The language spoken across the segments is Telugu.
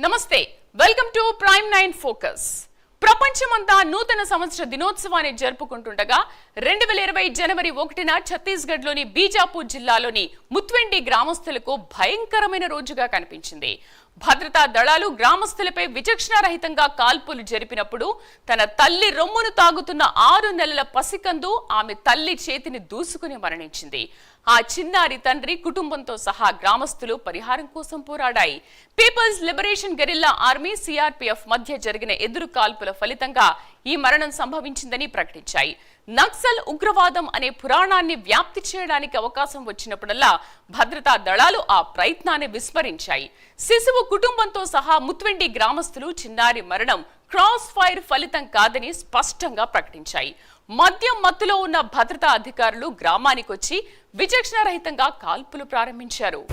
నమస్తే వెల్కమ్ టు ప్రైమ్ 9 ఫోకస్. ప్రపంచమంతా నూతన సంవత్సర దినోత్సవాన్ని జరుపుకుంటుండగా 2020 జనవరి 1న ఛత్తీస్గఢ్లోని బీజాపూర్ జిల్లాలోని ముత్వెండి గ్రామస్తులకు భయంకరమైన రోజుగా కనిపించింది. భద్రతా దళాలు గ్రామస్తులపై విచక్షణారహితంగా కాల్పులు జరిపినప్పుడు తన తల్లి రొమ్మును తాగుతున్న 6 నెలల పసికందు ఆమె తల్లి చేతిని దూసుకుని మరణించింది. ఆ చిన్నారి తండ్రి కుటుంబంతో సహా గ్రామస్తులు పరిహారం కోసం పోరాడాయి. People's liberation guerrilla army CRPF మధ్య జరిగిన ఎదురు కాల్పుల ఫలితంగా ఈ మరణం సంభవించిందని ప్రకటించాయి. నక్సల్ ఉగ్రవాదం అనే పురాణాన్ని వ్యాప్తి చేయడానికి అవకాశం వచ్చినప్పుడల్లా భద్రతా దళాలు ఆ ప్రయత్నాన్ని విస్మరించాయి. శిశువు కుటుంబంతో సహా ముత్వెండి గ్రామస్తులు చిన్నారి మరణం క్రాస్ ఫైర్ ఫలితం కాదని స్పష్టంగా ప్రకటించాయి. మద్యం మత్తులో ఉన్న భద్రతా అధికారులు గ్రామానికొచ్చి విచక్షణారహితంగా కాల్పులు ప్రారంభించారు.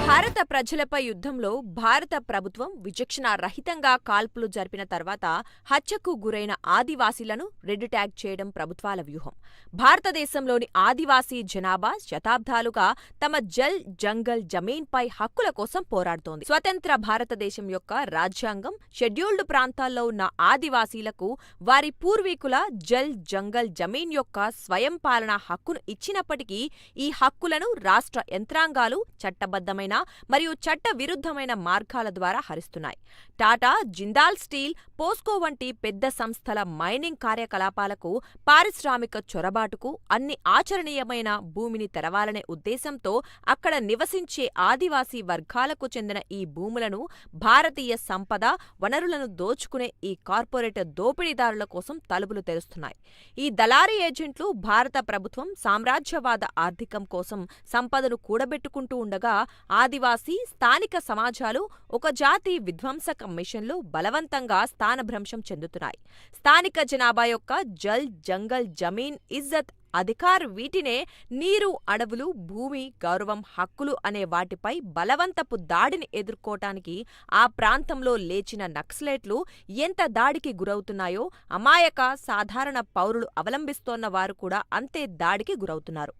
భారత ప్రజలపై యుద్ధంలో భారత ప్రభుత్వం విచక్షణారహితంగా కాల్పులు జరిపిన తర్వాత హత్యకు గురైన ఆదివాసీలను రెడ్ ట్యాగ్ చేయడం ప్రభుత్వాల వ్యూహం. భారతదేశంలోని ఆదివాసీ జనాభా శతాబ్దాలుగా తమ జల్ జంగల్ జమీన్పై హక్కుల కోసం పోరాడుతోంది. స్వతంత్ర భారతదేశం యొక్క రాజ్యాంగం షెడ్యూల్డ్ ప్రాంతాల్లో ఉన్న ఆదివాసీలకు వారి పూర్వీకుల జల్ జంగల్ జమీన్ యొక్క స్వయం పాలనా హక్కును ఇచ్చినప్పటికీ ఈ హక్కులను రాష్ట్ర యంత్రాంగాలు చట్టబద్ధమైన మరియు చట్ట విరుద్ధమైన మార్గాల ద్వారా హరిస్తున్నాయి. టాటా, జిందాల్ స్టీల్, పోస్కో వంటి పెద్ద సంస్థల మైనింగ్ కార్యకలాపాలకు, పారిశ్రామిక చొరబాటుకు అన్ని ఆచరణీయమైన భూమిని తెరవాలనే ఉద్దేశంతో అక్కడ నివసించే ఆదివాసీ వర్గాలకు చెందిన ఈ భూములను భారతీయ సంపద వనరులను దోచుకునే ఈ కార్పొరేట్ దోపిడీదారుల కోసం తలుపులు తెరుస్తున్నాయి. ఈ దళారీ ఏజెంట్లు భారత ప్రభుత్వం సామ్రాజ్యవాద ఆర్థికం కోసం సంపదను కూడబెట్టుకుంటూ ఉండగా ఆదివాసీ స్థానిక సమాజాలు ఒక జాతి విధ్వంసక మిషన్లు బలవంతంగా స్థానభ్రంశం చెందుతున్నాయి. స్థానిక జనాభా యొక్క జల్ జంగల్ జమీన్ ఇజ్జత్ అధికార్ వీటినే నీరు, అడవులు, భూమి, గౌరవం, హక్కులు అనే వాటిపై బలవంతపు దాడిని ఎదుర్కోటానికి ఆ ప్రాంతంలో లేచిన నక్సలైట్లు ఎంత దాడికి గురవుతున్నాయో అమాయక సాధారణ పౌరులు అవలంబిస్తోన్న వారు కూడా అంతే దాడికి గురవుతున్నారు.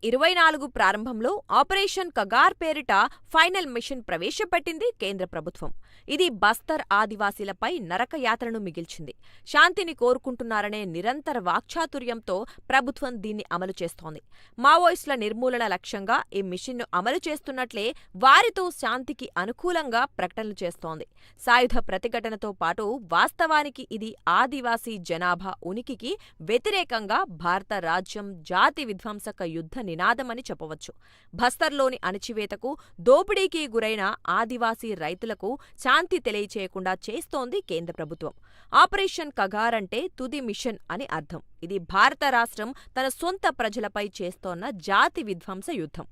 "2024 ప్రారంభంలో ఆపరేషన్ కగార్ పేరిట ఫైనల్ మిషన్ ప్రవేశపెట్టింది కేంద్ర ప్రభుత్వం. ఇది బస్తర్ ఆదివాసీలపై నరకయాతనను మిగిల్చింది. శాంతిని కోరుకుంటున్నారనే నిరంతర వాక్చాతుర్యంతో ప్రభుత్వం దీన్ని అమలు చేస్తోంది. మావోయిస్టుల నిర్మూలన లక్ష్యంగా ఈ మిషన్ను అమలు చేస్తున్నట్లే వారితో శాంతికి అనుకూలంగా ప్రకటనలు చేస్తోంది. సాయుధ ప్రతిఘటనతో పాటు వాస్తవానికి ఇది ఆదివాసీ జనాభా ఉనికికి వ్యతిరేకంగా భారత రాజ్యం జాతి విధ్వంసక యుద్ధ నినాదమని చెప్పవచ్చు. బస్తర్లోని అణచివేతకు, దోపిడీకి గురైన ఆదివాసీ రైతులకు శాంతి తెలియచేయకుండా చేస్తోంది కేంద్ర ప్రభుత్వం. ఆపరేషన్ కగార్ అంటే తుది మిషన్ అని అర్థం. ఇది భారత రాష్ట్రం తన సొంత ప్రజలపై చేస్తోన్న జాతి విధ్వంస యుద్ధం.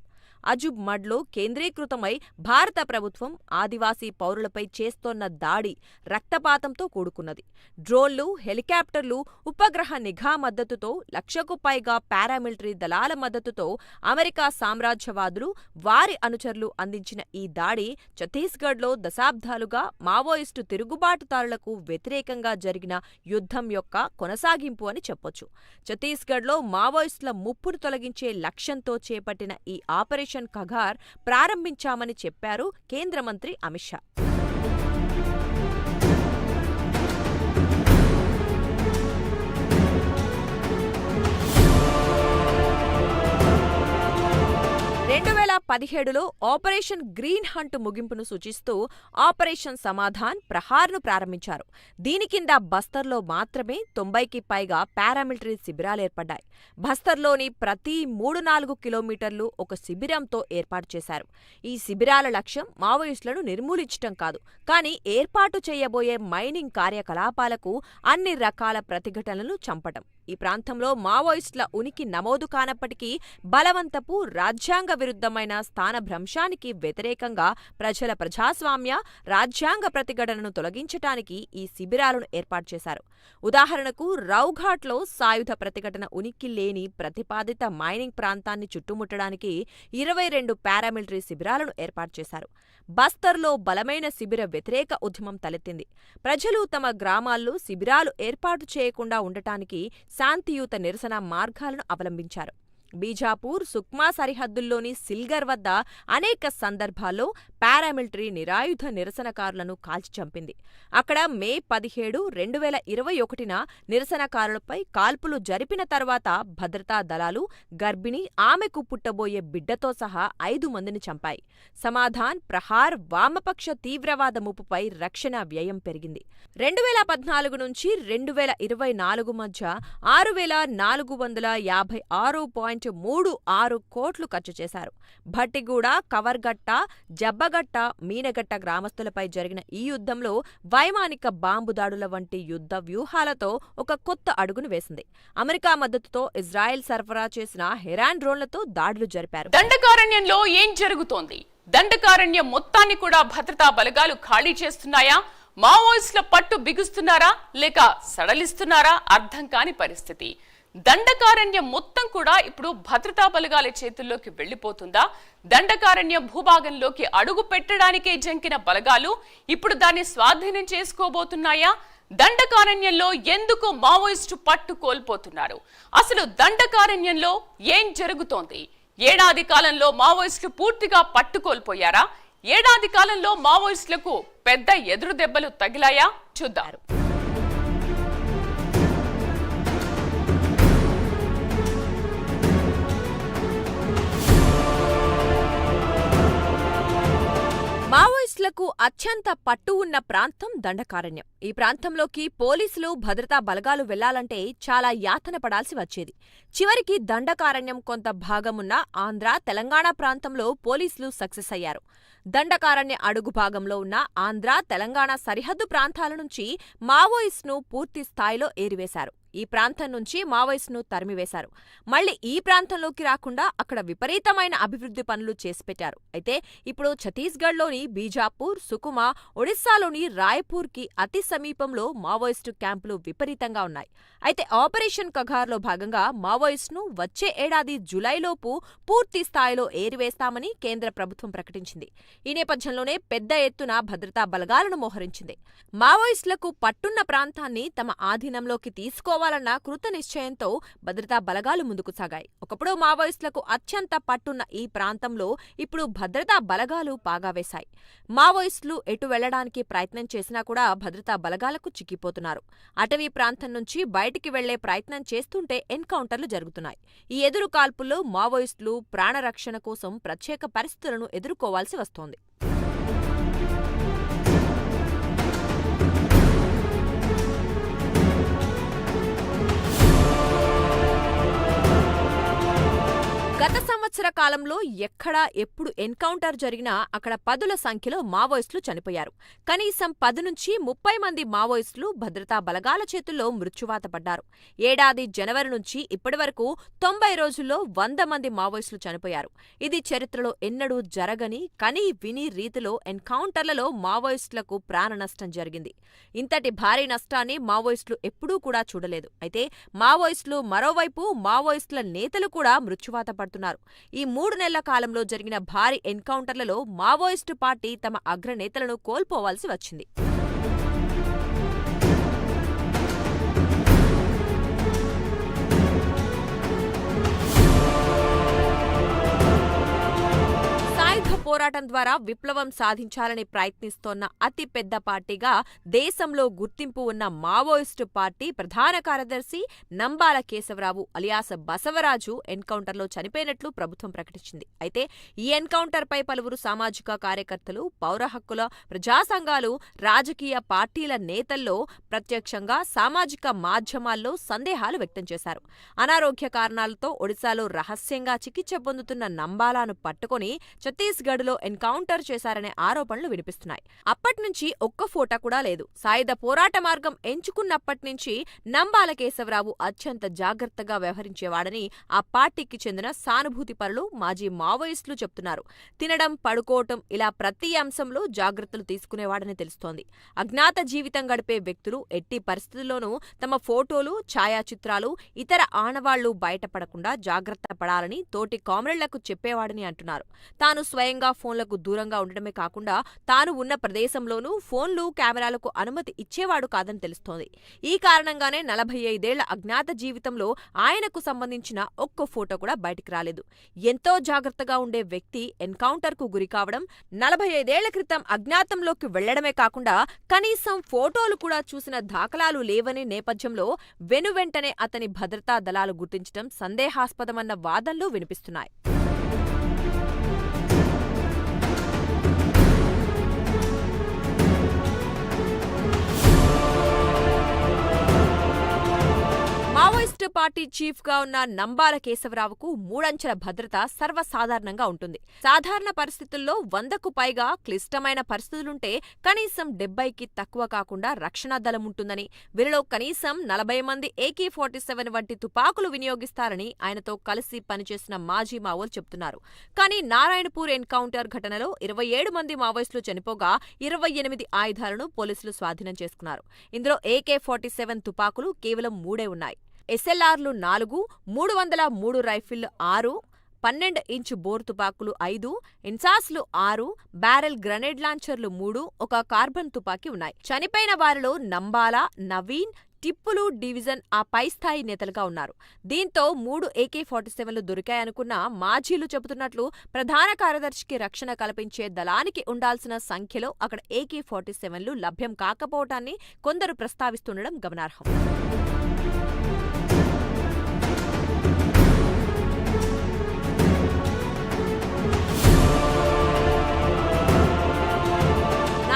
అజుబ్ మడ్లో కేంద్రీకృతమై భారత ప్రభుత్వం ఆదివాసీ పౌరులపై చేస్తోన్న దాడి రక్తపాతంతో కూడుకున్నది. డ్రోన్లు, హెలికాప్టర్లు, ఉపగ్రహ నిఘా మద్దతుతో, 1,00,000కు పైగా పారామిలిటరీ దళాల మద్దతుతో అమెరికా సామ్రాజ్యవాదులు, వారి అనుచరులు అందించిన ఈ దాడి ఛత్తీస్గఢ్లో దశాబ్దాలుగా మావోయిస్టు తిరుగుబాటుదారులకు వ్యతిరేకంగా జరిగిన యుద్ధం యొక్క కొనసాగింపు అని చెప్పొచ్చు. ఛత్తీస్గఢ్లో మావోయిస్టుల ముప్పును తొలగించే లక్ష్యంతో చేపట్టిన ఈ ఆపరేషన్ కగార్ ప్రారంభించామని చెప్పారు కేంద్ర మంత్రి అమిత్ షా. "2017లో ఆపరేషన్ గ్రీన్ హంట్ ముగింపును సూచిస్తూ ఆపరేషన్ సమాధాన్ ప్రహార్ను ప్రారంభించారు. దీని కింద బస్తర్లో మాత్రమే 90కి పైగా పారామిలిటరీ శిబిరాలేర్పడ్డాయి. బస్తర్లోని ప్రతి 3-4 కిలోమీటర్లు ఒక శిబిరంతో ఏర్పాటు చేశారు. ఈ శిబిరాల లక్ష్యం మావోయిస్టులను నిర్మూలించటం కాదు, కానీ ఏర్పాటు చేయబోయే మైనింగ్ కార్యకలాపాలకు అన్ని రకాల ప్రతిఘటనలను చంపటం. ఈ ప్రాంతంలో మావోయిస్టుల ఉనికి నమోదు కానప్పటికీ బలవంతపు రాజ్యాంగ విరుద్ధమైన స్థానభ్రంశానికి వ్యతిరేకంగా ప్రజల ప్రజాస్వామ్య రాజ్యాంగ ప్రతిఘటనను తొలగించటానికి ఈ శిబిరాలను ఏర్పాటు చేశారు. ఉదాహరణకు రౌఘాట్లో సాయుధ ప్రతిఘటన ఉనికి లేని ప్రతిపాదిత మైనింగ్ ప్రాంతాన్ని చుట్టుముట్టడానికి 22 పారామిలిటరీ శిబిరాలను ఏర్పాటు చేశారు. బస్తర్లో బలమైన శిబిర వ్యతిరేక ఉద్యమం తలెత్తింది. ప్రజలు తమ గ్రామాల్లో శిబిరాలు ఏర్పాటు చేయకుండా ఉండటానికి శాంతియుత నిరసన మార్గాలను అవలంబించారు. బీజాపూర్, సుక్మా సరిహద్దుల్లోని సిల్గర్ వద్ద అనేక సందర్భాల్లో పారామిలిటరీ నిరాయుధ నిరసనకారులను కాల్చి చంపింది. అక్కడ మే 17, 2021న నిరసనకారులపై కాల్పులు జరిపిన తర్వాత భద్రతా దళాలు గర్భిణి, ఆమెకు పుట్టబోయే బిడ్డతో సహా 5 మందిని చంపాయి. సమాధాన్, ప్రహార్, వామపక్ష తీవ్రవాద ముప్పుపై రక్షణ వ్యయం పెరిగింది. 2014 నుంచి 2024 మధ్య 6,456.36 కోట్లు ఖర్చు చేశారు. భట్టిగూడ, కవర్గట్ట, జబ్బగట్ట, మీనగట్ట గ్రామస్తులపై జరిగిన ఈ యుద్ధంలో వైమానిక బాంబు దాడుల వంటి యుద్ధ వ్యూహాలతో ఒక కొత్త అడుగును వేసింది. అమెరికా మద్దతుతో ఇజ్రాయెల్ సరఫరా చేసిన హెరాన్ డ్రోన్లతో దాడులు జరిపారు. దండకారణ్యంలో ఏం జరుగుతోంది? దండకారణ్యం మొత్తాన్ని కూడా భద్రతా బలగాలు ఖాళీ చేస్తున్నాయా? మావోయిస్టుల పట్టు బిగుస్తున్నారా లేక సడలిస్తున్నారా? అర్థం కాని పరిస్థితి. దండకారణ్యం మొత్తం కూడా ఇప్పుడు భద్రతా బలగాల చేతుల్లోకి వెళ్లిపోతుందా? దండకారణ్యం భూభాగంలోకి అడుగు పెట్టడానికే జంకిన బలగాలు ఇప్పుడు దాన్ని స్వాధీనం చేసుకోబోతున్నాయా? దండకారణ్యంలో ఎందుకు మావోయిస్టు పట్టు కోల్పోతున్నారు? అసలు దండకారణ్యంలో ఏం జరుగుతోంది? ఏడాది కాలంలో మావోయిస్టులు పూర్తిగా పట్టు కోల్పోయారా? ఏడాది కాలంలో మావోయిస్టులకు పెద్ద ఎదురు దెబ్బలు తగిలాయా? చూద్దాం. మావోయిస్టులకు అత్యంత పట్టు ఉన్న ప్రాంతం దండకారణ్యం. ఈ ప్రాంతంలోకి పోలీసులు, భద్రతా బలగాలు వెళ్లాలంటే చాలా యాతన పడాల్సి వచ్చేది. చివరికి దండకారణ్యం కొంత భాగమున్న ఆంధ్ర, తెలంగాణ ప్రాంతంలో పోలీసులు సక్సెస్ అయ్యారు. దండకారణ్య అడుగు భాగంలో ఉన్న ఆంధ్ర, తెలంగాణ సరిహద్దు ప్రాంతాల నుంచి మావోయిస్టును పూర్తి స్థాయిలో ఏరివేశారు. ఈ ప్రాంతం నుంచి మావోయిస్టును తరిమివేశారు. మళ్లీ ఈ ప్రాంతంలోకి రాకుండా అక్కడ విపరీతమైన అభివృద్ధి పనులు చేసిపెట్టారు. అయితే ఇప్పుడు ఛత్తీస్గఢ్లోని బీజాపూర్, సుకుమా, ఒడిశాలోని రాయ్పూర్కి అతి సమీపంలో మావోయిస్టు క్యాంపులు విపరీతంగా ఉన్నాయి. అయితే ఆపరేషన్ కగార్లో భాగంగా మావోయిస్టును వచ్చే ఏడాది జులైలోపు పూర్తి స్థాయిలో ఏరివేస్తామని కేంద్ర ప్రభుత్వం ప్రకటించింది. ఈ నేపథ్యంలోనే పెద్ద ఎత్తున భద్రతా బలగాలను మోహరించింది. మావోయిస్టులకు పట్టున్న ప్రాంతాన్ని తమ ఆధీనంలోకి తీసుకోవాలన్న కృత నిశ్చయంతో భద్రతా బలగాలు ముందుకు సాగాయి. ఒకప్పుడు మావోయిస్టులకు అత్యంత పట్టున్న ఈ ప్రాంతంలో ఇప్పుడు భద్రతా బలగాలు పాగా వేశాయి. మావోయిస్టులు ఎటు వెళ్లడానికి ప్రయత్నం చేసినా కూడా భద్రతా బలగాలకు చిక్కిపోతున్నారు. అటవీ ప్రాంతం నుంచి బయటికి వెళ్లే ప్రయత్నం చేస్తుంటే ఎన్కౌంటర్లు జరుగుతున్నాయి. ఈ ఎదురు కాల్పుల్లో మావోయిస్టులు ప్రాణరక్షణ కోసం ప్రత్యేక పరిస్థితులను ఎదుర్కోవాల్సి వస్తోంది. గత సంవత్సర కాలంలో ఎక్కడా ఎప్పుడు ఎన్కౌంటర్ జరిగినా అక్కడ పదుల సంఖ్యలో మావోయిస్టులు చనిపోయారు. కనీసం 10 నుంచి 30 మంది మావోయిస్టులు భద్రతా బలగాల చేతుల్లో మృత్యువాత పడ్డారు. ఏడాది జనవరి నుంచి ఇప్పటివరకు 90 రోజుల్లో 100 మంది మావోయిస్టులు చనిపోయారు. ఇది చరిత్రలో ఎన్నడూ జరగని, కనీ విని రీతిలో ఎన్కౌంటర్లలో మావోయిస్టులకు ప్రాణ నష్టం జరిగింది. ఇంతటి భారీ నష్టాన్ని మావోయిస్టులు ఎప్పుడూ కూడా చూడలేదు. అయితే మావోయిస్టులు మరోవైపు మావోయిస్టుల నేతలు కూడా మృత్యువాత పడుతున్నారు. ఈ 3 నెలల కాలంలో జరిగిన భారీ ఎన్కౌంటర్లలో మావోయిస్టు పార్టీ తమ అగ్రనేతలను కోల్పోవాల్సి వచ్చింది. పోరాటం ద్వారా విప్లవం సాధించాలని ప్రయత్నిస్తోన్న అతి పెద్ద పార్టీగా దేశంలో గుర్తింపు ఉన్న మావోయిస్టు పార్టీ ప్రధాన కార్యదర్శి నంబాల కేశవరావు అలియాస్ బసవరాజు ఎన్కౌంటర్లో చనిపోయినట్లు ప్రభుత్వం ప్రకటించింది. అయితే ఈ ఎన్కౌంటర్పై పలువురు సామాజిక కార్యకర్తలు, పౌర హక్కుల ప్రజా సంఘాలు, రాజకీయ పార్టీల నేతల్లో ప్రత్యక్షంగా సామాజిక మాధ్యమాల్లో సందేహాలు వ్యక్తం చేశారు. అనారోగ్య కారణాలతో ఒడిశాలో రహస్యంగా చికిత్స పొందుతున్న నంబాలాను పట్టుకుని ఛత్తీస్గఢ్ ఛత్తీస్గఢ్లో ఎన్కౌంటర్ చేశారనే ఆరోపణలు వినిపిస్తున్నాయి. అప్పట్నుంచి ఒక్క ఫోటో కూడా లేదు. సాయుధ పోరాట మార్గం ఎంచుకున్నప్పట్నుంచి నంబాల కేశవరావు అత్యంత జాగ్రత్తగా వ్యవహరించేవాడని ఆ పార్టీకి చెందిన సానుభూతి పరులు, మాజీ మావోయిస్టులు చెప్తున్నారు. తినడం, పడుకోవటం ఇలా ప్రతి అంశంలో జాగ్రత్తలు తీసుకునేవాడని తెలుస్తోంది. అజ్ఞాత జీవితం గడిపే వ్యక్తులు ఎట్టి పరిస్థితుల్లోనూ తమ ఫోటోలు, ఛాయాచిత్రాలు, ఇతర ఆనవాళ్లు బయటపడకుండా జాగ్రత్త పడాలని తోటి కామ్రేడ్లకు చెప్పేవాడని అంటున్నారు. తాను స్వయంగా ఫోన్లకు దూరంగా ఉండడమే కాకుండా తాను ఉన్న ప్రదేశంలోనూ ఫోన్లు, కెమెరాలకు అనుమతి ఇచ్చేవాడు కాదని తెలుస్తోంది. ఈ కారణంగానే 45 ఏళ్ల అజ్ఞాత జీవితంలో ఆయనకు సంబంధించిన ఒక్క ఫోటో కూడా బయటికి రాలేదు. ఎంతో జాగ్రత్తగా ఉండే వ్యక్తి ఎన్కౌంటర్కు గురి కావడం, 45 ఏళ్ల క్రితం అజ్ఞాతంలోకి వెళ్లడమే కాకుండా కనీసం ఫోటోలు కూడా చూసిన దాఖలాలు లేవనే నేపథ్యంలో వెనువెంటనే అతని భద్రతా దళాలు గుర్తించడం సందేహాస్పదమన్న వాదనలు వినిపిస్తున్నాయి. మావోయిస్టు పార్టీ చీఫ్ గా ఉన్న నంబాల కేశవరావుకు 3 అంచెల భద్రత సర్వసాధారణంగా ఉంటుంది. సాధారణ పరిస్థితుల్లో 100కు పైగా, క్లిష్టమైన పరిస్థితులుంటే కనీసం 70కి తక్కువ కాకుండా రక్షణ దళం ఉంటుందని, వీరిలో కనీసం 40 మంది AK-47 వంటి తుపాకులు వినియోగిస్తారని ఆయనతో కలిసి పనిచేసిన మాజీ మావోలు చెబుతున్నారు. కానీ నారాయణపూర్ ఎన్కౌంటర్ ఘటనలో 27 మంది మావోయిస్టులు చనిపోగా 28 ఆయుధాలను పోలీసులు స్వాధీనం చేసుకున్నారు. ఇందులో AK-47 తుపాకులు కేవలం 3 ఉన్నాయి. SLRలు 4, 303 రైఫిళ్లు 6, 12 ఇంచు బోర్ తుపాకులు 5, ఇన్సాస్లు 6, బ్యారెల్ గ్రనేడ్ లాంచర్లు 3, ఒక కార్బన్ తుపాకీ ఉన్నాయి. చనిపోయిన వారిలో నంబాల, నవీన్, టిప్పులు డివిజన్ ఆ పై స్థాయి నేతలుగా ఉన్నారు. దీంతో 3 AK-47లు దొరికాయనుకున్న మాజీలు చెబుతున్నట్లు ప్రధాన కార్యదర్శికి రక్షణ కల్పించే దళానికి ఉండాల్సిన సంఖ్యలో అక్కడ AK-47లు లభ్యం కాకపోవటాన్ని కొందరు ప్రస్తావిస్తుండడం గమనార్హం.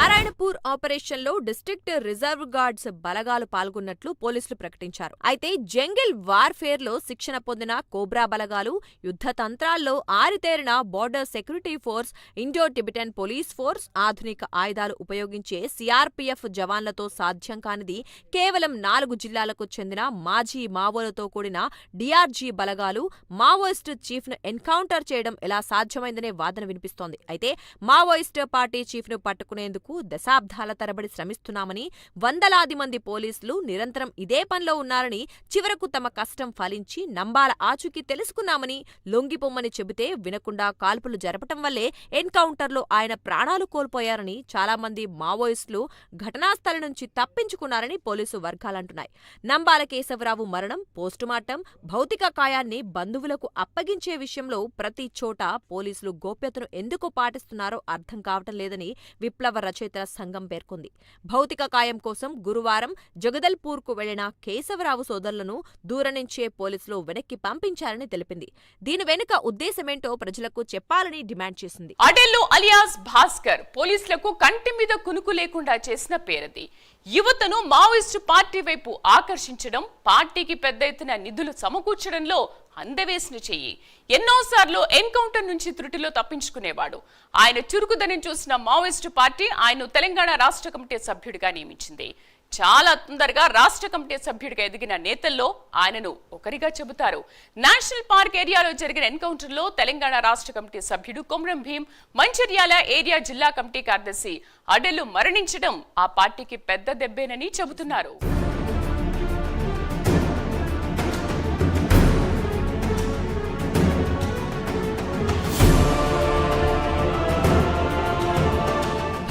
నారాయణపూర్ ఆపరేషన్లో డిస్ట్రిక్ట్ రిజర్వ్ గార్డ్స్ బలగాలు పాల్గొన్నట్లు పోలీసులు ప్రకటించారు. అయితే జంగిల్ వార్ఫేర్లో శిక్షణ పొందిన కోబ్రా బలగాలు, యుద్ధ తంత్రాల్లో ఆరితేరిన border security force, Indo Tibetan police force, ఆధునిక ఆయుధాలు ఉపయోగించే CRPF జవాన్లతో సాధ్యం కానిది కేవలం 4 జిల్లాలకు చెందిన మాజీ మావోలతో కూడిన DRG బలగాలు మావోయిస్టు చీఫ్ను ఎన్కౌంటర్ చేయడం ఎలా సాధ్యమైందనే వాదన వినిపిస్తోంది. అయితే మావోయిస్టు పార్టీ చీఫ్ను పట్టుకునేందుకు దశాబ్దాల తరబడి శ్రమిస్తున్నామని, వందలాది మంది పోలీసులు నిరంతరం ఇదే పనిలో ఉన్నారని, చివరకు తమ కష్టం ఫలించి నంబాల ఆచూకీ తెలుసుకున్నామని, లొంగిపోమ్మని చెబితే వినకుండా కాల్పులు జరపటం వల్లే ఎన్కౌంటర్లో ఆయన ప్రాణాలు కోల్పోయారని చాలా మంది మావోయిస్టులు ఘటనాస్థలి నుంచి తప్పించుకున్నారని పోలీసు వర్గాలంటున్నాయి. నంబాల కేశవరావు మరణం, పోస్టుమార్టం, భౌతిక కాయాన్ని బంధువులకు అప్పగించే విషయంలో ప్రతి చోట పోలీసులు గోప్యతను ఎందుకు పాటిస్తున్నారో అర్థం కావటం లేదని విప్లవ రచయితల సంఘం పేర్కొంది. భౌతిక కాయం కోసం గురువారం జగదల్పూర్కు వెళ్లిన కేశవరావు సోదరులను దూరం నుంచే పోలీసులు వెనక్కి పంపించారని తెలిపింది. దీని వెనుక ఉద్దేశమేంటో ప్రజలకు చెప్పాలని డిమాండ్ చేసింది. అడెల్లు అలియాస్ భాస్కర్ పోలీసులకు కంటి మీద కునుకు లేకుండా చేసిన పేరది. యువతను మావోయిస్టు పార్టీ వైపు ఆకర్షించడం, పార్టీకి పెద్ద ఎత్తున నిధులు సమకూర్చడంలో అందవేసిన చెయ్యి. ఎన్నోసార్లు ఎన్కౌంటర్ నుంచి త్రుటిలో తప్పించుకునేవాడు. ఆయన చురుకుదనం చూసిన మావోయిస్టు పార్టీ ఆయన్ను తెలంగాణ రాష్ట్ర కమిటీ సభ్యుడిగా నియమించింది. చాలా తొందరగా రాష్ట్ర కమిటీ సభ్యుడిగా ఎదిగిన నేతల్లో ఆయనను ఒకరిగా చెబుతారు. నేషనల్ పార్క్ ఏరియాలో జరిగిన ఎన్కౌంటర్లో తెలంగాణ రాష్ట్ర కమిటీ సభ్యుడు కొమరం భీం, మంచిర్యాల ఏరియా జిల్లా కమిటీ కార్యదర్శి అడెల్లు మరణించడం ఆ పార్టీకి పెద్ద దెబ్బేనని చెబుతున్నారు.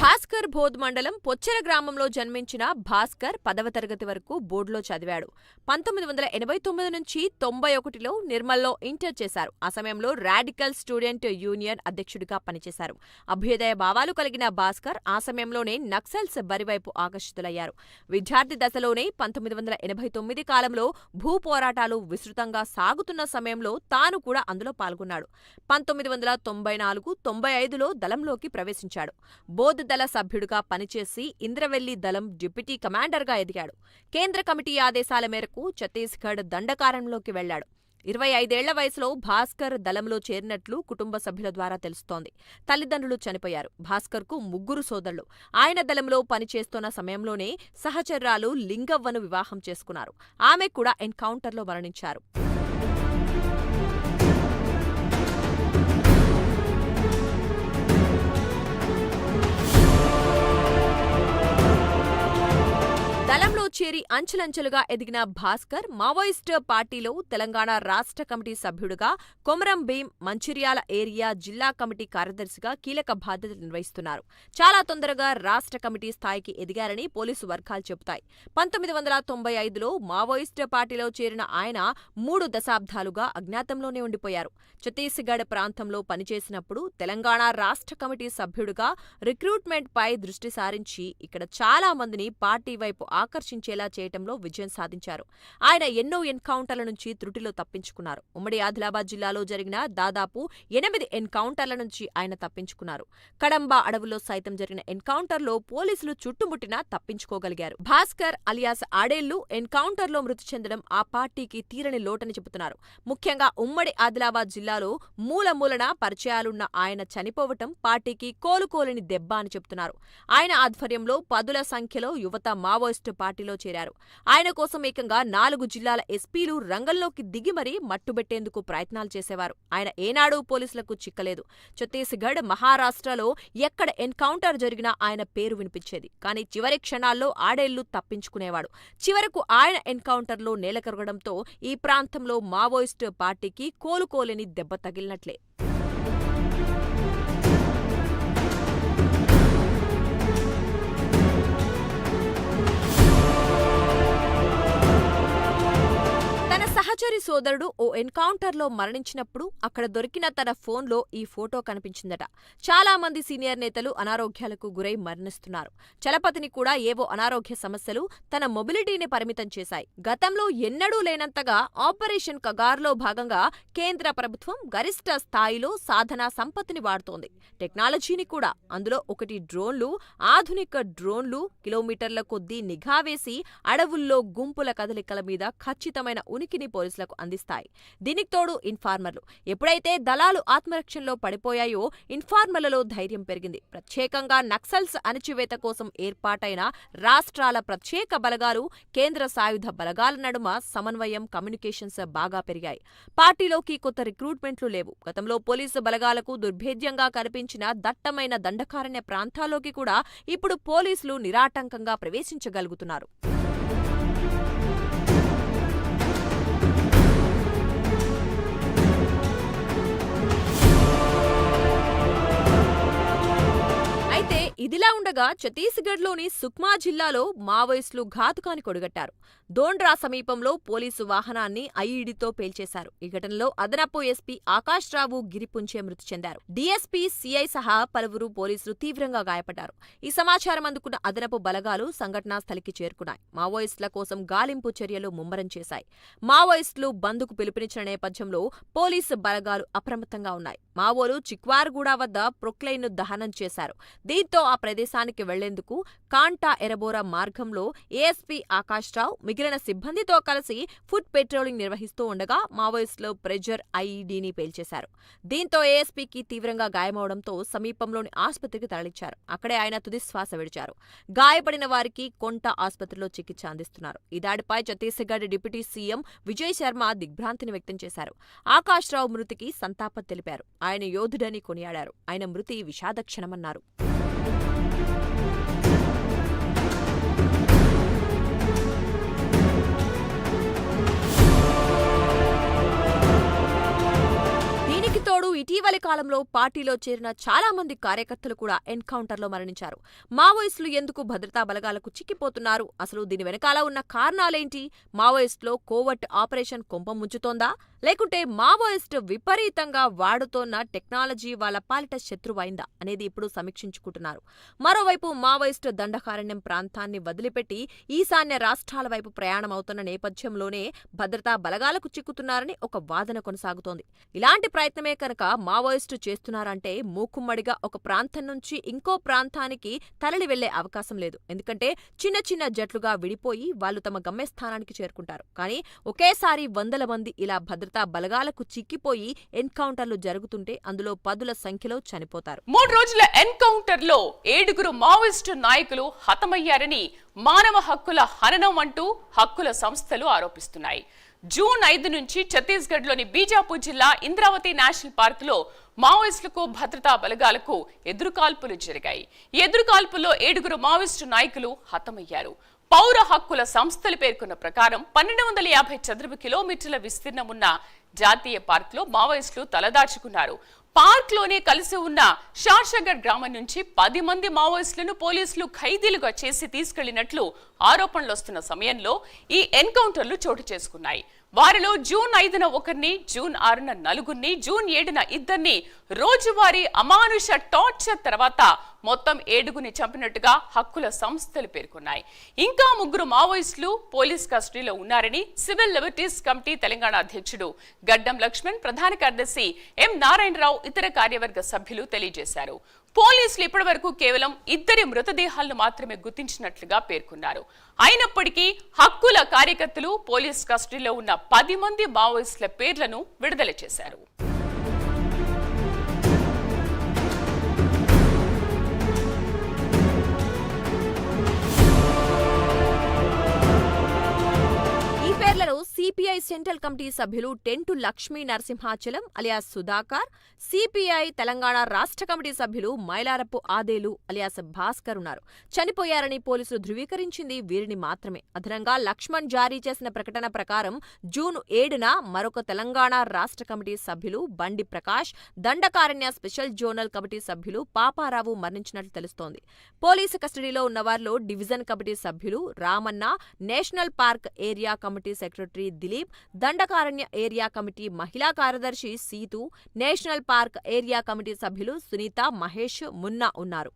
భాస్కర్ బోధ్ మండలం పొచ్చెర గ్రామంలో జన్మించిన భాస్కర్ 10వ తరగతి వరకు బోర్డులో చదివాడు. 1989 నుంచి 91లో నిర్మల్లో ఇంటర్ చేశారు. ఆ సమయంలో రాడికల్ స్టూడెంట్ యూనియన్ అధ్యక్షుడిగా పనిచేశారు. అభ్యుదయ భావాలు కలిగిన భాస్కర్ ఆ సమయంలోనే నక్సల్స్ బరివైపు ఆకర్షితులయ్యారు. విద్యార్థి దశలోనే 1989 కాలంలో భూ పోరాటాలు విస్తృతంగా సాగుతున్న సమయంలో తాను కూడా అందులో పాల్గొన్నాడు. 1994-95లో దళంలోకి ప్రవేశించాడు. బోధ్ దళ సభ్యుడిగా పనిచేసి ఇంద్రవెల్లి దళం డిప్యూటీ కమాండర్గా ఎదిగాడు. కేంద్ర కమిటీ ఆదేశాల మేరకు ఛత్తీస్గఢ్ దండకారణ్యంలోకి వెళ్లాడు. 25 ఏళ్ల వయసులో భాస్కర్ దళంలో చేరినట్లు కుటుంబ సభ్యుల ద్వారా తెలుస్తోంది. తల్లిదండ్రులు చనిపోయారు. భాస్కర్కు 3 సోదరులు. ఆయన దళంలో పనిచేస్తున్న సమయంలోనే సహచరురాలు లింగవ్వను వివాహం చేసుకున్నారు. ఆమె కూడా ఎన్కౌంటర్లో మరణించారు. దళంలో చేరి అంచెలంచెలుగా ఎదిగిన భాస్కర్ మావోయిస్టు పార్టీలో తెలంగాణ రాష్ట్ర కమిటీ సభ్యుడిగా, కొమరం భీం మంచిర్యాల ఏరియా జిల్లా కమిటీ కార్యదర్శిగా కీలక బాధ్యతలు నిర్వహిస్తున్నారు. చాలా తొందరగా రాష్ట్ర కమిటీ స్థాయికి ఎదిగారని పోలీసు వర్గాలు చెబుతాయి. 1995లో మావోయిస్టు పార్టీలో చేరిన ఆయన 3 దశాబ్దాలుగా అజ్ఞాతంలోనే ఉండిపోయారు. ఛత్తీస్గఢ్ ప్రాంతంలో పనిచేసినప్పుడు తెలంగాణ రాష్ట్ర కమిటీ సభ్యుడిగా రిక్రూట్మెంట్పై దృష్టి సారించి ఇక్కడ చాలా మందిని పార్టీ వైపు ఆకర్షించేలా చేయటంలో విజయం సాధించారు. ఆయన ఎన్నో ఎన్కౌంటర్ల నుంచి త్రుటిలో తప్పించుకున్నారు. ఉమ్మడి ఆదిలాబాద్ జిల్లాలో జరిగిన దాదాపు 8 ఎన్కౌంటర్ల నుంచి ఆయన తప్పించుకున్నారు. కడంబ అడవుల్లో సైతం జరిగిన ఎన్కౌంటర్లో పోలీసులు చుట్టుముట్టినా తప్పించుకోగలిగారు. భాస్కర్ అలియాస్ ఆడేళ్లు ఎన్కౌంటర్లో మృతి చెందడం ఆ పార్టీకి తీరని లోటని చెబుతున్నారు. ముఖ్యంగా ఉమ్మడి ఆదిలాబాద్ జిల్లాలో మూలమూలన పరిచయాలున్న ఆయన చనిపోవటం పార్టీకి కోలుకోలేని దెబ్బ అని చెబుతున్నారు. ఆయన ఆధ్వర్యంలో 10ల సంఖ్యలో యువత మావోయిస్టు పార్టీలో చేరారు. ఆయన కోసం ఏకంగా 4 జిల్లాల ఎస్పీలు రంగంలోకి దిగి మరీ మట్టుబెట్టేందుకు ప్రయత్నాలు చేసేవారు. ఆయన ఏనాడూ పోలీసులకు చిక్కలేదు. ఛత్తీస్గఢ్, మహారాష్ట్రలో ఎక్కడ ఎన్కౌంటర్ జరిగినా ఆయన పేరు వినిపించేది. కానీ చివరి క్షణాల్లో ఆడేళ్లు తప్పించుకునేవాడు. చివరకు ఆయన ఎన్కౌంటర్లో నేలకొరగడంతో ఈ ప్రాంతంలో మావోయిస్టు పార్టీకి కోలుకోలేని దెబ్బ తగిలినట్లే. సహచరి సోదరుడు ఓ ఎన్కౌంటర్లో మరణించినప్పుడు అక్కడ దొరికిన తన ఫోన్లో ఈ ఫోటో కనిపించిందట. చాలా మంది సీనియర్ నేతలు అనారోగ్యాలకు గురై మరణిస్తున్నారు. చలపతిని కూడా ఏవో అనారోగ్య సమస్యలు తన మొబిలిటీని పరిమితం చేశాయి. గతంలో ఎన్నడూ లేనంతగా ఆపరేషన్ కగార్లో భాగంగా కేంద్ర ప్రభుత్వం గరిష్ట స్థాయిలో సాధనా సంపత్తిని వాడుతోంది. టెక్నాలజీని కూడా. అందులో ఒకటి డ్రోన్లు. ఆధునిక డ్రోన్లు కిలోమీటర్ల కొద్దీ నిఘా వేసి అడవుల్లో గుంపుల కదలికల మీద ఖచ్చితమైన ఉనికిని పోలీసులకు అందిస్తాయి. దీనికి తోడు ఇన్ఫార్మర్లు. ఎప్పుడైతే దళాలు ఆత్మరక్షణలో పడిపోయాయో ఇన్ఫార్మర్లలో ధైర్యం పెరిగింది. ప్రత్యేకంగా నక్సల్స్ అణచివేత కోసం ఏర్పాటైన రాష్ట్రాల ప్రత్యేక బలగాలు, కేంద్ర సాయుధ బలగాల నడుమ సమన్వయం, కమ్యూనికేషన్స్ బాగా పెరిగాయి. పార్టీలోకి కొత్త రిక్రూట్మెంట్లు లేవు. గతంలో పోలీసు బలగాలకు దుర్భేద్యంగా కనిపించిన దట్టమైన దండకారణ్య ప్రాంతాల్లోకి కూడా ఇప్పుడు పోలీసులు నిరాటంకంగా ప్రవేశించగలుగుతున్నారు. ఇదిలా ఉండగా ఛత్తీస్గఢ్లోని సుక్మా జిల్లాలో మావోయిస్టులు ఘాతుకాన్ని కొడిగట్టారు. దోండ్రా సమీపంలో పోలీసు వాహనాన్ని ఐఈడీతో పేల్చేశారు. ఈ ఘటనలో అదనపు ఎస్పీ ఆకాష్ రావు గిరిపుంచే మృతి చెందారు. డీఎస్పీ, సీఐ సహా పలువురు పోలీసులు తీవ్రంగా గాయపడ్డారు. ఈ సమాచారం అందుకున్న అదనపు బలగాలు సంఘటనా స్థలికి చేరుకున్నాయి. మావోయిస్టుల కోసం గాలింపు చర్యలు ముమ్మరం చేశాయి. మావోయిస్టులు బంద్కు పిలుపునిచ్చిన నేపథ్యంలో పోలీసు బలగాలు అప్రమత్తంగా ఉన్నాయి. మావోలు చిక్వార్గూడ వద్ద ప్రొక్లైన్ను దహనం చేశారు. దీంతో ఆ ప్రదేశానికి వెళ్లేందుకు కాంటా ఎరబోరా మార్గంలో ఏఎస్పీ ఆకాష్ రావు మిగిలిన సిబ్బందితో కలిసి ఫుట్ పెట్రోలింగ్ నిర్వహిస్తూ ఉండగా మావోయిస్టులు ప్రెజర్ ఐఈడీని పేల్చేశారు. దీంతో ఏఎస్పీకి తీవ్రంగా గాయమవడంతో సమీపంలోని ఆసుపత్రికి తరలించారు. అక్కడే ఆయన తుదిశ్వాస విడిచారు. గాయపడిన వారికి కొంట ఆసుపత్రిలో చికిత్స అందిస్తున్నారు. ఈ దాడిపై ఛత్తీస్గఢ్ డిప్యూటీ సీఎం విజయ్ శర్మ దిగ్భ్రాంతిని వ్యక్తం చేశారు. ఆకాష్ రావు మృతికి సంతాపం తెలిపారు. ఆయన యోధుడని కొనియాడారు. ఆయన మృతి విషాదక్షణమన్నారు. తోడు ఇటీవలి కాలంలో పార్టీలో చేరిన చాలా మంది కార్యకర్తలు కూడా ఎన్కౌంటర్లో మరణించారు. మావోయిస్టులు ఎందుకు భద్రతా బలగాలకు చిక్కిపోతున్నారు? అసలు దీని వెనకాల ఉన్న కారణాలేంటి? మావోయిస్టులో కోవర్ట్ ఆపరేషన్ కొంప ముంచుతోందా? లేకుంటే మావోయిస్టు విపరీతంగా వాడుతోన్న టెక్నాలజీ వాళ్ళ పాలిట శత్రువైందా అనేది ఇప్పుడు సమీక్షించుకుంటున్నారు. మరోవైపు మావోయిస్టు దండకారణ్యం ప్రాంతాన్ని వదిలిపెట్టి ఈశాన్య రాష్ట్రాల వైపు ప్రయాణమవుతున్న నేపథ్యంలోనే భద్రతా బలగాలకు చిక్కుతున్నారని ఒక వాదన కొనసాగుతోంది. ఇలాంటి ప్రయత్నమే కనుక మావోయిస్టు చేస్తున్నారంటే మూకుమ్మడిగా ఒక ప్రాంతం నుంచి ఇంకో ప్రాంతానికి తరలి వెళ్లే అవకాశం లేదు. ఎందుకంటే చిన్న చిన్న జట్లుగా విడిపోయి వాళ్లు తమ గమ్యస్థానానికి చేరుకుంటారు. కానీ ఒకేసారి వందల మంది ఇలా భద్రతా భద్రతా బలగాలకు చిక్కిపోయి ఎన్కౌంటర్లు జరుగుతుంటే అందులో పదుల సంఖ్యలో చనిపోతారు. 3 రోజుల ఎన్కౌంటర్ లో 7 మావోయిస్టు నాయకులు హతమయ్యారని మానవ హక్కుల హననం అంటూ హక్కుల సంస్థలు ఆరోపిస్తున్నాయి. జూన్ 5 నుంచి ఛత్తీస్గఢ్లోని బీజాపూర్ జిల్లా ఇంద్రావతి నేషనల్ పార్క్ లో మావోయిస్టులకు భద్రతా బలగాలకు ఎదురుకాల్పులు జరిగాయి. ఈ ఎదురుకాల్పుల్లో 7 మావోయిస్టు నాయకులు హతమయ్యారు. పౌర హక్కుల సంస్థలు పేర్కొన్న ప్రకారం 1250 చదరపు కిలోమీటర్ల విస్తీర్ణం ఉన్న జాతీయ పార్క్ లో మావోయిస్టులు తలదాచుకున్నారు. పార్క్ లోనే కలిసి ఉన్న షార్షగఢ్ గ్రామం నుంచి 10 మంది మావోయిస్టులను పోలీసులు ఖైదీలుగా చేసి తీసుకెళ్లినట్లు ఆరోపణలు వస్తున్న సమయంలో ఈ ఎన్కౌంటర్లు చోటు చేసుకున్నాయి. వారిలో జూన్ 5న ఒకరిని, జూన్ 6న 4గురిని, జూన్ 7న 2 రోజువారీ అమానుష టార్చర్ తర్వాత మొత్తం 7గురిని చంపినట్టుగా హక్కుల సంస్థలు పేర్కొన్నాయి. ఇంకా 3 మావోయిస్టులు పోలీస్ కస్టడీలో ఉన్నారని సివిల్ లిబర్టీస్ కమిటీ తెలంగాణ అధ్యక్షుడు గడ్డం లక్ష్మణ్, ప్రధాన కార్యదర్శి ఎం నారాయణరావు, ఇతర కార్యవర్గ సభ్యులు తెలియజేశారు. పోలీసులు ఇప్పటి వరకు కేవలం 2 మృతదేహాలను మాత్రమే గుర్తించినట్లుగా పేర్కొన్నారు. అయినప్పటికీ హక్కుల కార్యకర్తలు పోలీస్ కస్టడీలో ఉన్న 10 మంది మావోయిస్టుల పేర్లను విడుదల చేశారు. సిపిఐ సెంట్రల్ కమిటీ సభ్యులు టెంటు లక్ష్మీ నరసింహాచలం అలియాస్ సుధాకర్, సిపిఐ తెలంగాణ రాష్ట్ర కమిటీ సభ్యులు మైలారపు ఆదేలు అలియాస్ భాస్కర్ ఉన్నారు. చనిపోయారని పోలీసులు ధృవీకరించింది వీరిని మాత్రమే. అదనంగా లక్ష్మణ్ జారీ చేసిన ప్రకటన ప్రకారం జూన్ 7న మరొక తెలంగాణ రాష్ట్ర కమిటీ సభ్యులు బండి Prakash, Dandakaranya special zonal committee సభ్యులు పాపారావు మరణించినట్లు తెలుస్తోంది. పోలీసు కస్టడీలో ఉన్నవారిలో డివిజన్ కమిటీ సభ్యులు Ramanna, national park area committee secretary Dilip, Dandakaranya area committee మహిళా కార్యదర్శి Situ, national park area committee సభ్యులు సునీత, మహేష్, మున్నా ఉన్నారు.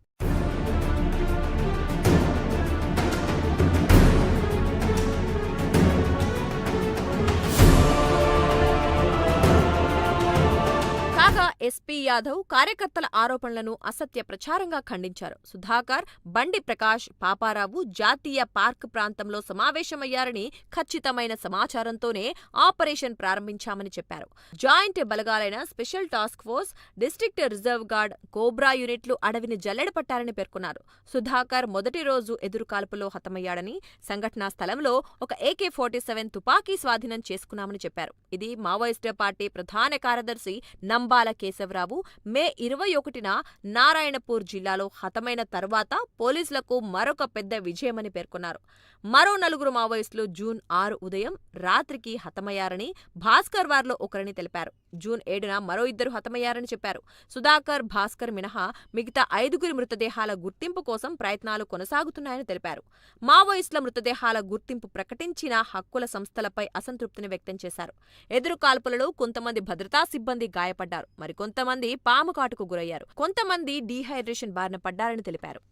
కాగా ఎస్పీ యాదవ్ కార్యకర్తల ఆరోపణలను అసత్య ప్రచారంగా ఖండించారు. సుధాకర్, బండి ప్రకాష్, పాపారావు జాతీయ పార్క్ ప్రాంతంలో సమావేశమయ్యారని ఖచ్చితమైన సమాచారంతోనే ఆపరేషన్ ప్రారంభించామని చెప్పారు. జాయింట్ బలగాలైన special task force, district reserve guard, cobra యూనిట్లు అడవిని జల్లెడపట్టారని పేర్కొన్నారు. సుధాకర్ మొదటి రోజు ఎదురుకాల్పులో హతమయ్యాడని, సంఘటనా స్థలంలో ఒక AK-47 తుపాకీ స్వాధీనం చేసుకున్నామని చెప్పారు. ఇది మావోయిస్టు పార్టీ ప్రధాన కార్యదర్శి నంబాల కేశవరావు మే 21న నారాయణపూర్ జిల్లాలో హతమైన తర్వాత పోలీసులకు మరొక పెద్ద విజయమని పేర్కొన్నారు. మరో 4 మావోయిస్టులు జూన్ 6 ఉదయం, రాత్రికి హతమయ్యారని, భాస్కర్ వారిలో ఒకరని తెలిపారు. జూన్ 7న మరో 2 హతమయ్యారని చెప్పారు. సుధాకర్, భాస్కర్ మినహా మిగతా 5 మృతదేహాల గుర్తింపు కోసం ప్రయత్నాలు కొనసాగుతున్నాయని తెలిపారు. మావోయిస్టుల మృతదేహాల గుర్తింపు ప్రకటించిన హక్కుల సంస్థలపై అసంతృప్తిని వ్యక్తం చేశారు. ఎదురు కాల్పులలో కొంతమంది భద్రతా సిబ్బంది గాయపడ్డారు, మరికొంతమంది పాము కాటుకు గురయ్యారు, కొంతమంది డీహైడ్రేషన్ బారిన పడ్డారని తెలిపారు.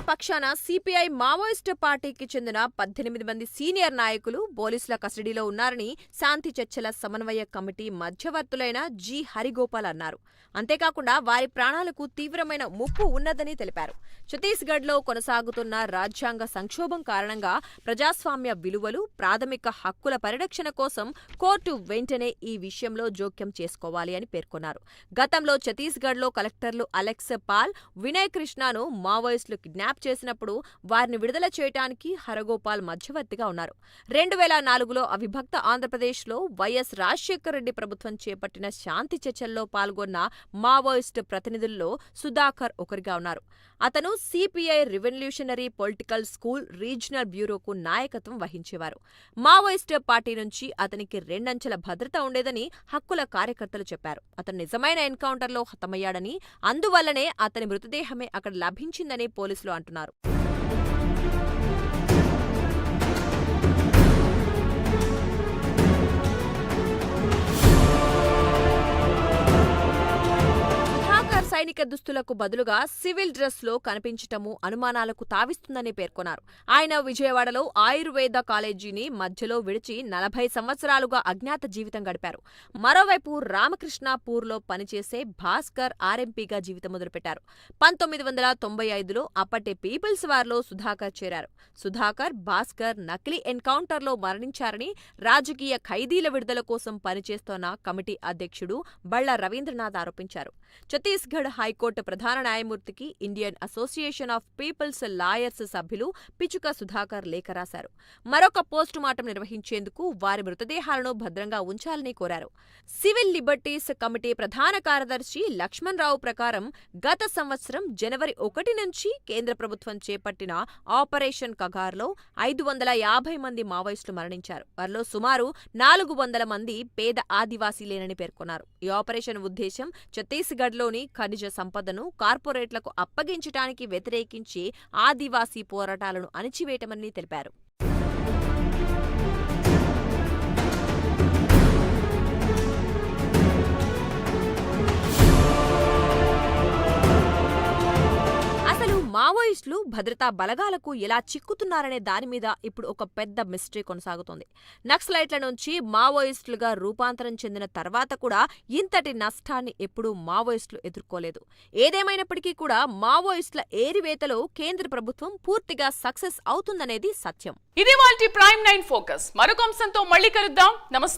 పక్షాన సిపిఐ మావోయిస్టు పార్టీకి చెందిన 18 మంది సీనియర్ నాయకులు పోలీసుల కస్టడీలో ఉన్నారని శాంతి చర్చల సమన్వయ కమిటీ మధ్యవర్తులైన జి హరిగోపాల్ అన్నారు. అంతేకాకుండా వారి ప్రాణాలకు తీవ్రమైన ముప్పు ఉన్నదని తెలిపారు. ఛత్తీస్గఢ్లో కొనసాగుతున్న రాజ్యాంగ సంక్షోభం కారణంగా ప్రజాస్వామ్య విలువలు, ప్రాథమిక హక్కుల పరిరక్షణ కోసం కోర్టు వెంటనే ఈ విషయంలో జోక్యం చేసుకోవాలి అని పేర్కొన్నారు. గతంలో ఛత్తీస్గఢ్లో కలెక్టర్లు అలెక్స్ పాల్, వినయ్ కృష్ణను మావోయిస్టులు కిడ్నాప్ చేసినప్పుడు వారిని విడుదల చేయడానికి హరగోపాల్ మధ్యవర్తిగా ఉన్నారు. 2004లో అవిభక్త ఆంధ్రప్రదేశ్లో వైఎస్ రాజశేఖర రెడ్డి ప్రభుత్వం చేపట్టిన శాంతి చర్చల్లో పాల్గొన్న మావోయిస్టు ప్రతినిధుల్లో సుధాకర్ ఒకరిగా ఉన్నారు. అతను CPI revolutionary political school regional బ్యూరోకు నాయకత్వం వహించేవారు. మావోయిస్టు పార్టీ నుంచి అతనికి 2 అంచెల భద్రత ఉండేదని హక్కుల కార్యకర్తలు చెప్పారు. అతను నిజమైన ఎన్కౌంటర్లో హతమయ్యాడని, అందువల్లనే అతని మృతదేహమే అక్కడ లభించిందని పోలీసులు అంటున్నారు. సైనిక దుస్తులకు బదులుగా సివిల్ డ్రెస్ లో కనిపించటము అనుమానాలకు తావిస్తుందని పేర్కొన్నారు. ఆయన విజయవాడలో ఆయుర్వేద కాలేజీని మధ్యలో విడిచి 40 సంవత్సరాలుగా అజ్ఞాత జీవితం గడిపారు. మరోవైపు రామకృష్ణాపూర్లో పనిచేసే భాస్కర్ ఆర్ఎంపీగా జీవితం మొదలుపెట్టారు. 1995లో అప్పటి పీపుల్స్ వార్లో సుధాకర్ చేరారు. సుధాకర్, భాస్కర్ నకిలీ ఎన్కౌంటర్లో మరణించారని రాజకీయ ఖైదీల విడుదల కోసం పనిచేస్తోన్న కమిటీ అధ్యక్షుడు బళ్ళ రవీంద్రనాథ్ ఆరోపించారు. ఛత్తీస్గఢ్ హైకోర్టు ప్రధాన న్యాయమూర్తికి Indian association of people's lawyers సభ్యులు పిచుక సుధాకర్ లేఖ రాశారు. మరొక పోస్టు మార్టం నిర్వహించేందుకు వారి మృతదేహాలను భద్రంగా ఉంచాలని కోరారు. సివిల్ లిబర్టీస్ కమిటీ ప్రధాన కార్యదర్శి లక్ష్మణరావు ప్రకారం గత సంవత్సరం జనవరి 1 నుంచి కేంద్ర ప్రభుత్వం చేపట్టిన ఆపరేషన్ కగార్లో 550 మంది మావోయిస్టులు మరణించారు. వారిలో సుమారు 400 మంది పేద ఆదివాసీలేనని పేర్కొన్నారు. ఈ ఆపరేషన్ ఉద్దేశం ఛత్తీస్గఢ్లోని ఖనిజ సంపదను కార్పొరేట్లకు అప్పగించడానికి వ్యతిరేకించి ఆదివాసీ పోరాటాలను అణిచివేయటమని తెలిపారు. మావోయిస్టులు భద్రతా బలగాలకు ఎలా చిక్కుతున్నారనే దాని మీద ఇప్పుడు ఒక పెద్ద మిస్టరీ కొనసాగుతోంది. నక్సలైట్ల నుంచి మావోయిస్టులుగా రూపాంతరం చెందిన తర్వాత కూడా ఇంతటి నష్టాన్ని ఎప్పుడూ మావోయిస్టులు ఎదుర్కోలేదు. ఏదేమైనప్పటికీ కూడా మావోయిస్టుల ఏరివేతలో కేంద్ర ప్రభుత్వం పూర్తిగా సక్సెస్ అవుతుందనేది సత్యం. ఇది వాల్టి ప్రైమ్ 9 ఫోకస్. మరొక అంశంతో మళ్ళీ కలుద్దాం. నమస్తే.